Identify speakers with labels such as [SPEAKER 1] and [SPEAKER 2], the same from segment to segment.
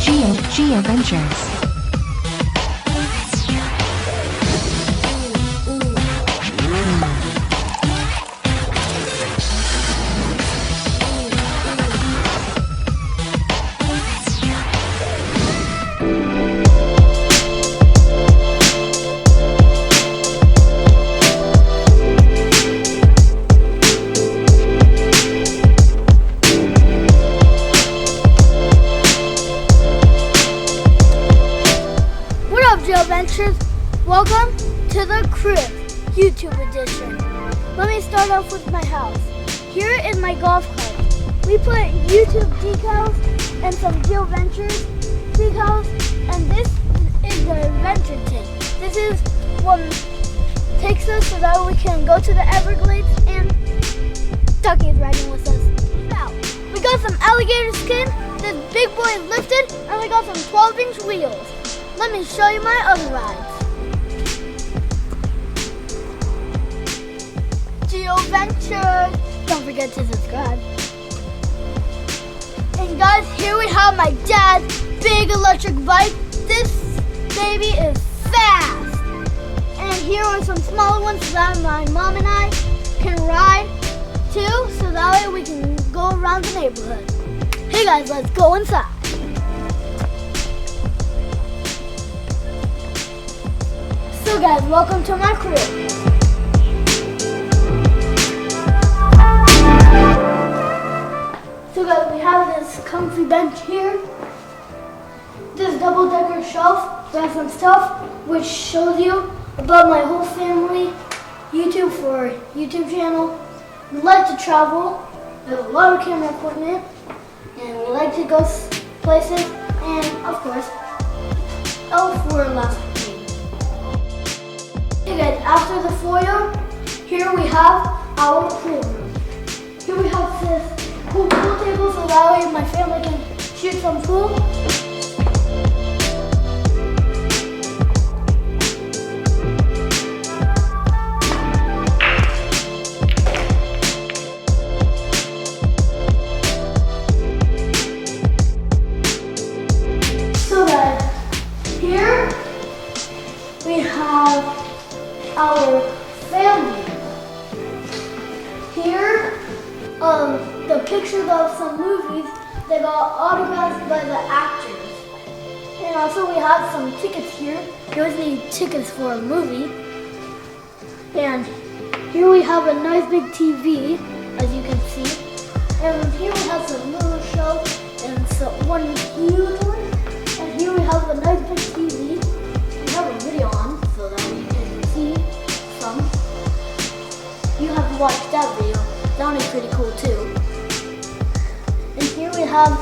[SPEAKER 1] GioVentures.
[SPEAKER 2] GioVentures, welcome to the Crib YouTube edition. Let me start off with my house. Here is my golf cart. We put YouTube decals and some GioVentures decals, and this is the adventure tent. This is what takes us so that we can go to the Everglades, and Ducky is riding with us. Now, we got some alligator skin, this big boy is lifted, and we got some 12-inch wheels. Let me show you my other rides. GioVentures. Don't forget to subscribe. And guys, here we have my dad's big electric bike. This baby is fast. And here are some smaller ones so that my mom and I can ride too, so that way we can go around the neighborhood. Hey guys, let's go inside. So guys, welcome to my crib. So guys, we have this comfy bench here. This double-decker shelf. We have some stuff which shows you about my whole family. YouTube for YouTube channel. We like to travel. We have a lot of camera equipment. And we like to go places. And of course, for last. Okay guys, after the foyer, here we have our pool room. Here we have this cool pool table so that way my family can shoot some pool. So guys, here we have our family. Here, the pictures of some movies that got autographed by the actors. And also we have some tickets here. You always need tickets for a movie. And here we have a nice big TV, as you can see. And here we have some little shelves and one huge one. And here we have a nice big TV. We have a video on so that we can see some. You have to watch that video. That one is pretty cool too. And here we have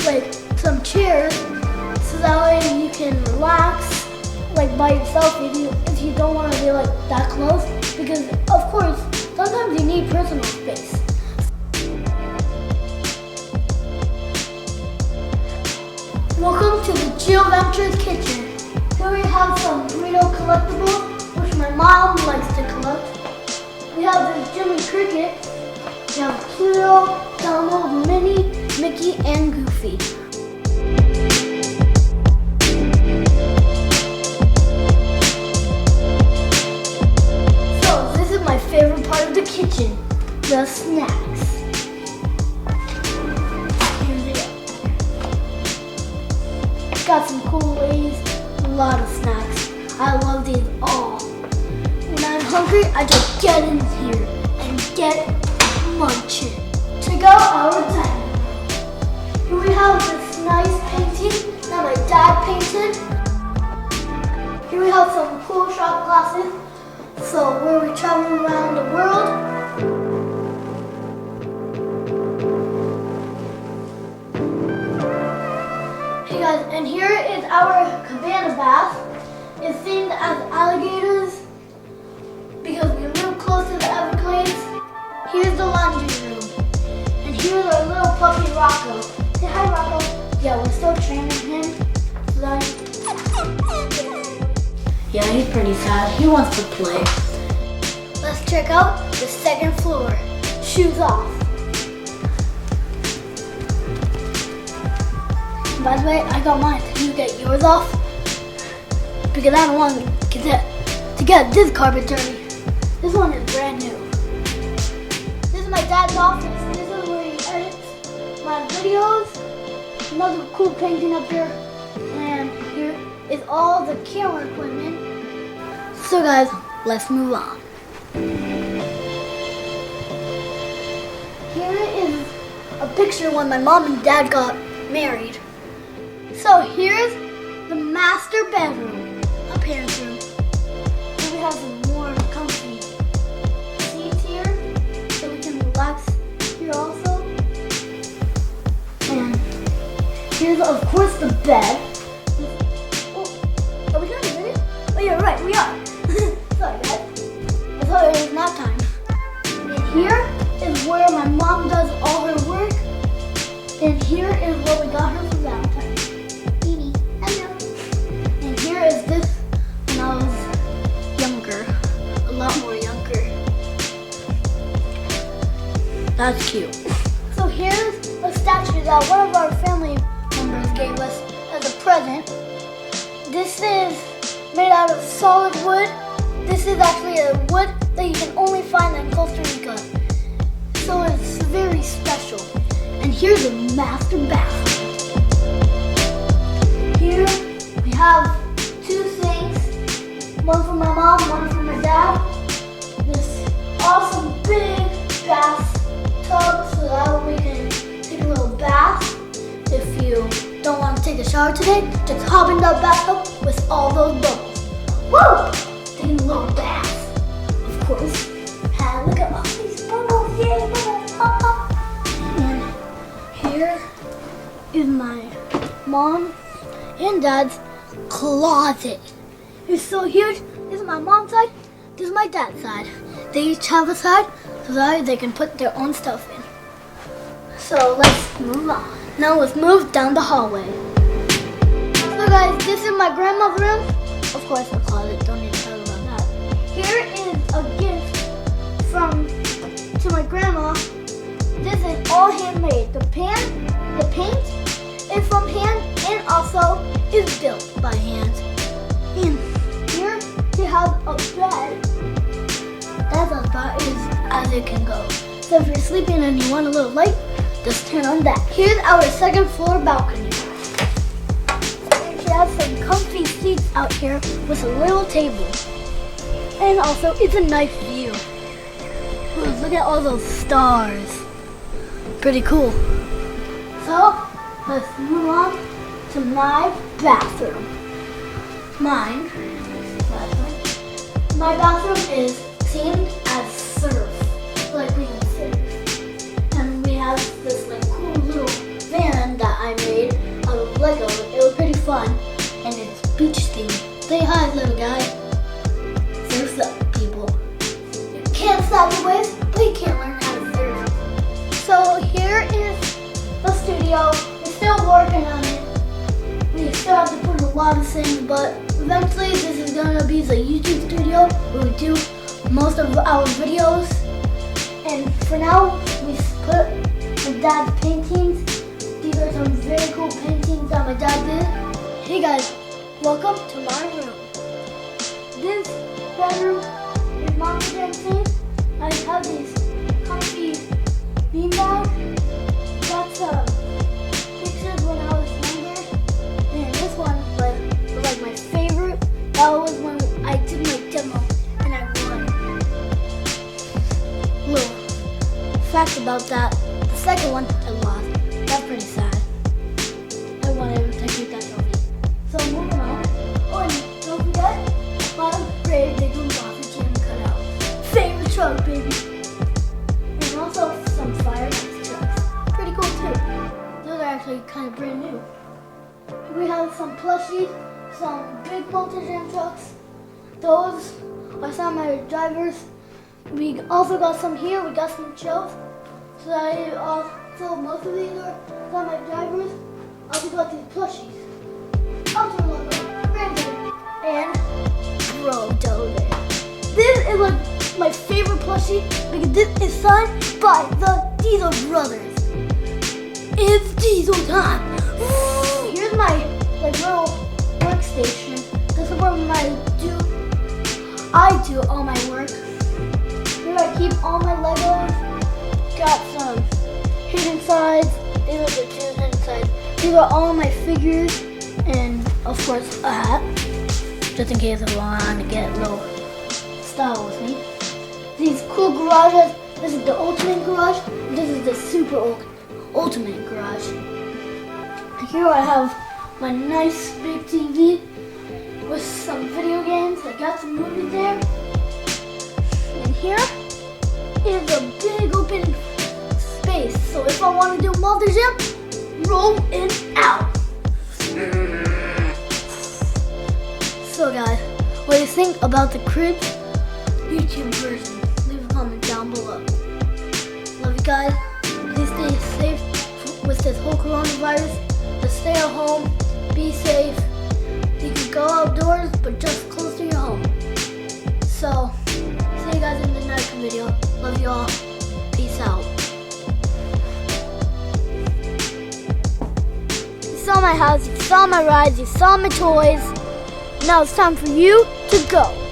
[SPEAKER 2] like some chairs so that way you can relax like by yourself if you don't want to be like that close, because of course sometimes you need personal space. Welcome to the GioVentures kitchen. Here we have some burrito collectibles, which my mom likes to collect. We have this Jimmy Cricket. We have Pluto, Donald, Minnie, Mickey, and Goofy. So this is my favorite part of the kitchen, the snacks. Here they are. Got some cool Lays, a lot of snacks. I love these all. When I'm hungry, I just get in here and get munching. Check out our dining room. Here we have this nice painting that my dad painted. Here we have some cool shot glasses, so where we travel around the world. Hey guys, and here is our cabana bath. It's themed as alligators because we live close to the Everglades. Here's the laundry room. And here's our little puppy Rocco. Say hi, Rocco. Yeah, we're still training him. Yeah, he's pretty sad. He wants to play. Let's check out the second floor. Shoes off. By the way, I got mine. Can you get yours off? Because I don't want to get this carpet dirty. This one is brand new. This is my dad's office. This is where he edits my videos. Another cool painting up here. And here is all the camera equipment. So guys, let's move on. Here is a picture when my mom and dad got married. So here's the master bedroom, a parent's room. Here we have some more comfy seats here, so we can relax here also. And here's of course the bed. Oh, are we done already? Oh yeah, right, we are. Sorry guys, I thought it was nap time. And here is where my mom does all her work. And here is what we got her for Valentine's. Baby, hello. And here is this when I was younger. A lot more younger. That's cute. So here's a statue that one of our family members gave us as a present. This is made out of solid wood. This is actually a wood that you can only find in Costa Rica. So it's very special. And here's a master bathroom. Here we have two sinks, one for my mom, one for my dad. This awesome big bathtub so that we can take a little bath. If you don't want to take a shower today, just hop in that bathtub with all those bubbles. Woo! Taking a little bath, of course. And look at all these bubbles, yay, bubbles, pop, pop. And here is my mom and dad's closet. It's so huge. This is my mom's side, this is my dad's side. They each have a side so that they can put their own stuff in. So let's move on. Now let's move down the hallway. So guys, this is my grandma's room. Of course, the closet, don't need to talk about that. Here is a gift to my grandma. This is all handmade. The paint is from hand and also is built by hand. And here she has a bed. That's about as it can go. So if you're sleeping and you want a little light, just turn on that. Here's our second floor balcony. And she has some comfy seats out here with a little table. And also it's a nice view. Ooh, look at all those stars. Pretty cool. So let's move on to my bathroom. My bathroom is themed as surf, like we can surf. And we have this like cool little van that I made out of Lego. It was pretty fun, and it's beach themed. Say hi, little guy. Surf's up, people. You can't stop your waves, but you can't learn how to surf. So here is the studio. We're still working on it. We still have to put a lot of things, but eventually this is gonna be the YouTube studio where we do most of our videos. And for now, we put my dad's paintings. These are some very cool paintings that my dad did. Hey guys, welcome to my room. This bedroom is mom's and dad's. I have these comfy beanbags. That's pictures when I was younger. And this one was like my favorite. That was when I did my demo and I won. Little fact about that, the second one I lost. That's pretty sad. I wanted to keep that trophy. So moving on. Oh, and don't forget, my grade they do sausage and cut out. Favorite truck, baby. And also some fireman's trucks. Pretty cool too. Those are actually kind of brand new. We have some plushies, some big multi-jam trucks. Those are some of my drivers. We also got some here. We got some shelves. So I also most of these are some of my drivers. Also got these plushies. Also logo, Ranger, and Rotover. This is like my favorite plushie because this is signed by the Diesel brothers. It's Diesel time. These are all my figures, and of course a hat, just in case I want to get a little style with me. These cool garages. This is the ultimate garage. This is the super ultimate garage. And here I have my nice big TV with some video games. I got some movies there. And here is a big open space. So if I want to do multi-jump, roll in out. So guys, what do you think about the Cribs YouTube version? Leave a comment down below. Love you guys. Please stay safe with this whole coronavirus. Just stay at home. Be safe. You can go outdoors, but just close to your home. So, see you guys in the next video. Love you all. Peace out. You saw my house, you saw my rides, you saw my toys. Now it's time for you to go.